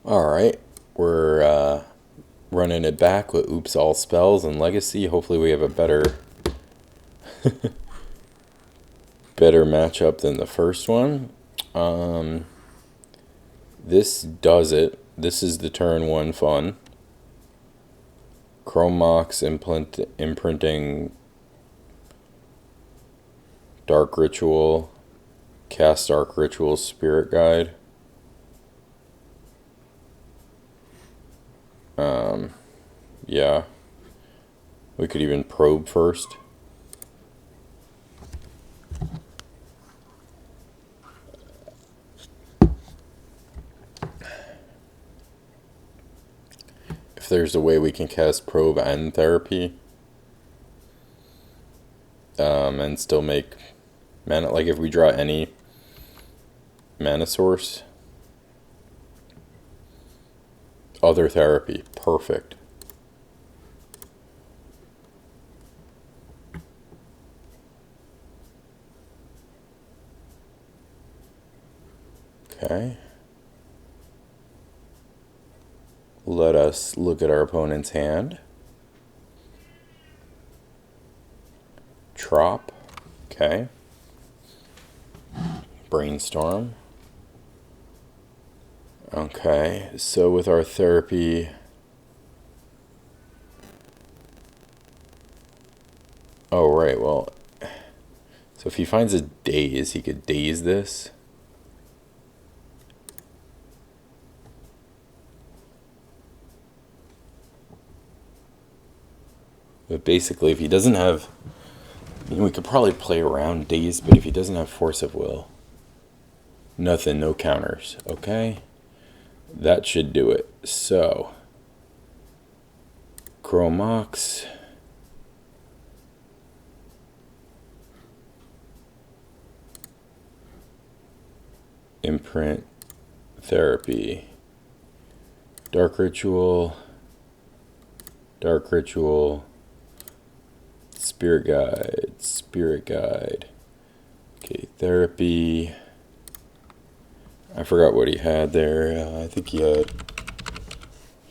Alright, we're running it back with Oops All Spells and Legacy. Hopefully we have a better matchup than the first one. This does it. This is the turn one fun. Chrome Mox imprinting Dark Ritual, cast Dark Ritual Spirit Guide. Yeah. We could even probe first. If there's a way we can cast probe and therapy, and still make mana, like if we draw any mana source, other therapy, perfect. Okay. Let us look at our opponent's hand. Trop. Okay. Brainstorm. Okay, so with our therapy, oh right, well, so if he finds a daze, he could daze this. But basically, if he doesn't have, we could probably play around daze, but if he doesn't have force of will, nothing, no counters, okay? That should do it. So, Chromox. Imprint therapy. Dark Ritual. Dark Ritual. Spirit Guide. Spirit Guide. Okay, therapy. I forgot what he had there. I think he had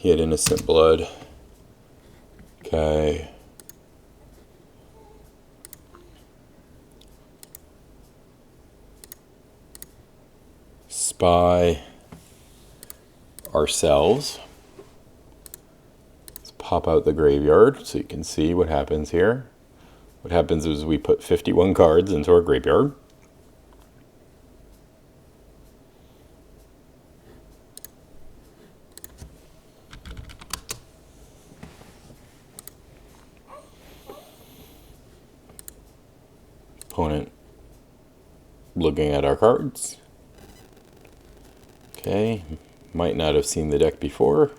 Innocent Blood. Okay. Spy ourselves. Let's pop out the graveyard so you can see what happens here. What happens is we put 51 cards into our graveyard. Opponent looking at our cards. Okay, might not have seen the deck before.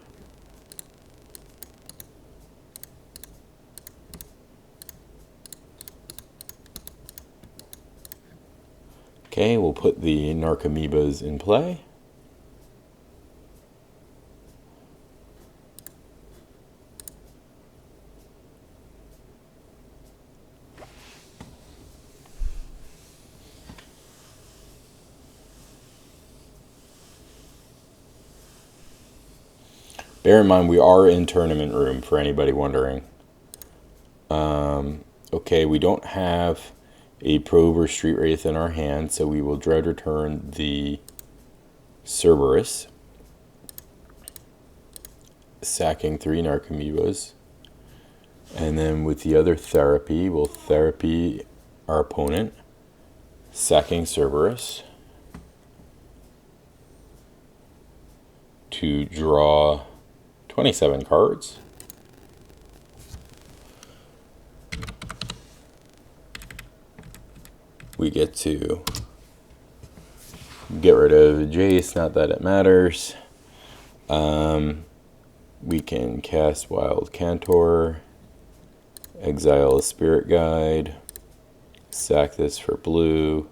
Okay, we'll put the Narcomoebas in play. Bear in mind, we are in tournament room for anybody wondering. Okay, we don't have a Probe or Street Wraith in our hand, so we will dread return the Cerberus, sacking 3 Narcomoebas. And then with the other therapy, we'll therapy our opponent, sacking Cerberus, to draw 27 cards. We get to get rid of Jace, not that it matters. We can cast Wild Cantor, exile a Spirit Guide, sack this for blue,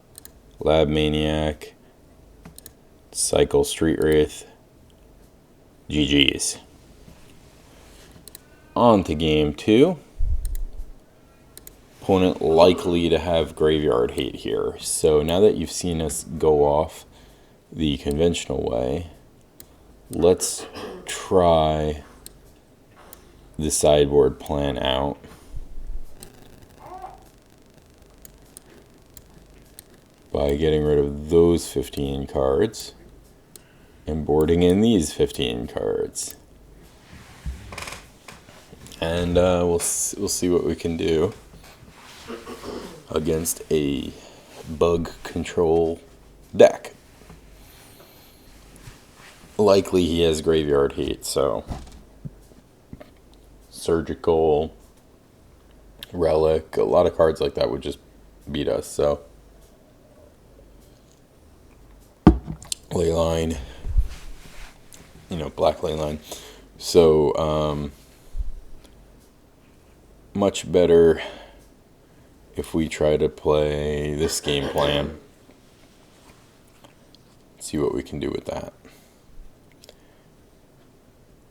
Lab Maniac, cycle Street Wraith. GG's. On to game 2. Opponent likely to have graveyard hate here. So now that you've seen us go off the conventional way, let's try the sideboard plan out. By getting rid of those 15 cards and boarding in these 15 cards. And we'll see what we can do against a bug control deck. Likely he has graveyard hate, so surgical, relic, a lot of cards like that would just beat us. So leyline, black leyline. So much better if we try to play this game plan. See what we can do with that.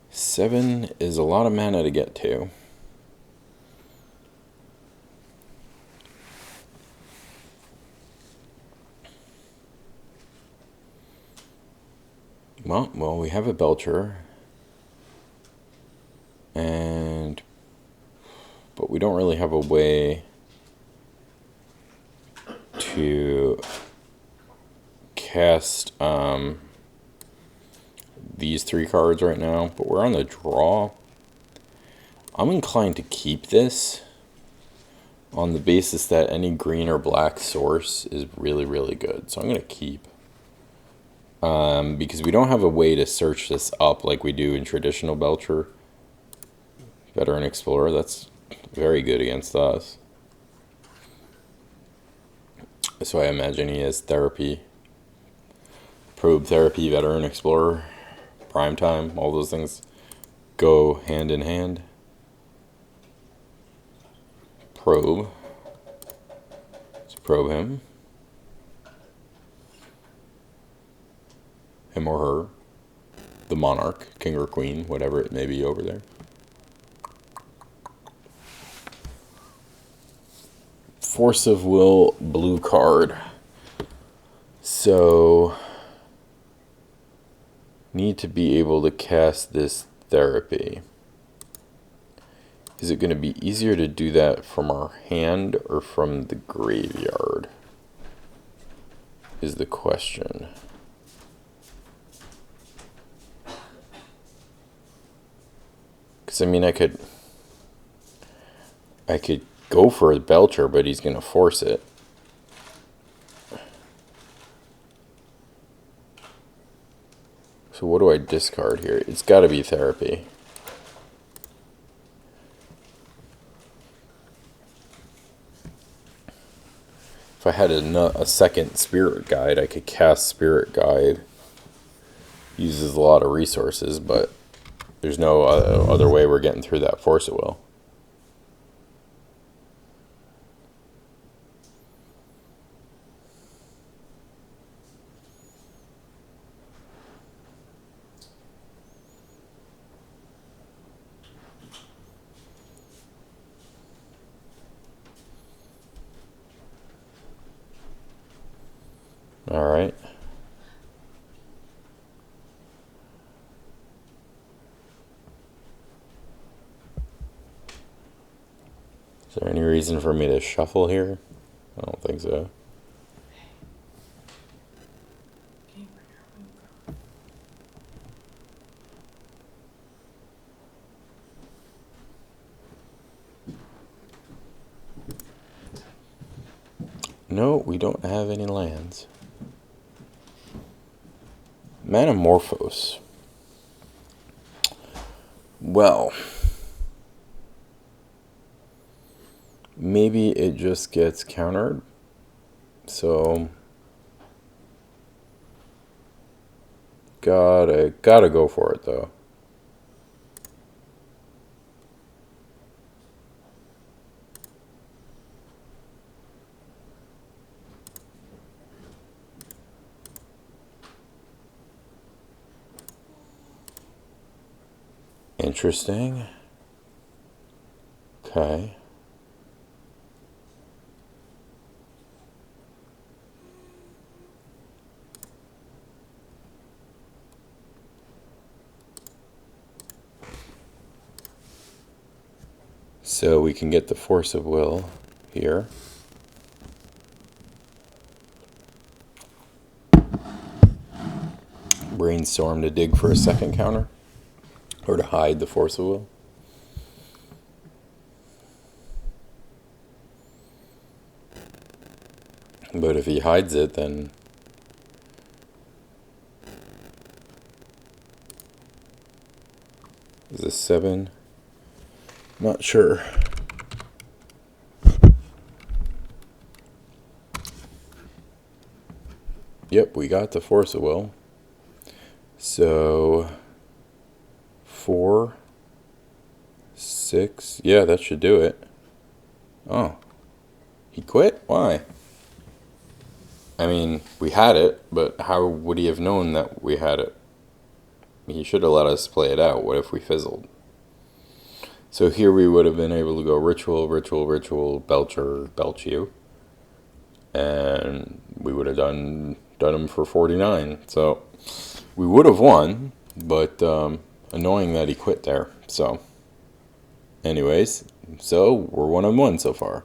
7 is a lot of mana to get to. Well, we have a Belcher, but we don't really have a way to cast these 3 cards right now, but we're on the draw. I'm inclined to keep this on the basis that any green or black source is really, really good. So I'm going to keep. Because we don't have a way to search this up like we do in traditional Belcher. Veteran Explorer, that's very good against us. So I imagine he has therapy, probe therapy, Veteran Explorer, prime time, all those things go hand in hand. Probe. Let's probe him. Him or her. The monarch, king or queen, whatever it may be over there. Force of Will, blue card. So, need to be able to cast this therapy. Is it going to be easier to do that from our hand or from the graveyard? Is the question. Because, I mean, I could go for a Belcher, but he's going to force it. So what do I discard here? It's got to be therapy. If I had a second Spirit Guide, I could cast Spirit Guide. Uses a lot of resources, but there's no other way we're getting through that Force of Will. All right. Is there any reason for me to shuffle here? I don't think so. No, we don't have any lands. Manamorphose. Well, maybe it just gets countered. So gotta go for it though. Interesting. Okay. So we can get the force of will here. Brainstorm to dig for a second counter, or to hide the force of will. But if he hides it, then is this 7? Not sure. Yep, we got the force of will. So 4, 6. Yeah, that should do it. Oh, he quit? Why? I mean, we had it, but how would he have known that we had it? He should have let us play it out. What if we fizzled? So here we would have been able to go ritual, ritual, ritual, belcher, belch you. And we would have done him for 49. So we would have won, but annoying that he quit there. So anyways, so we're 1-1 so far.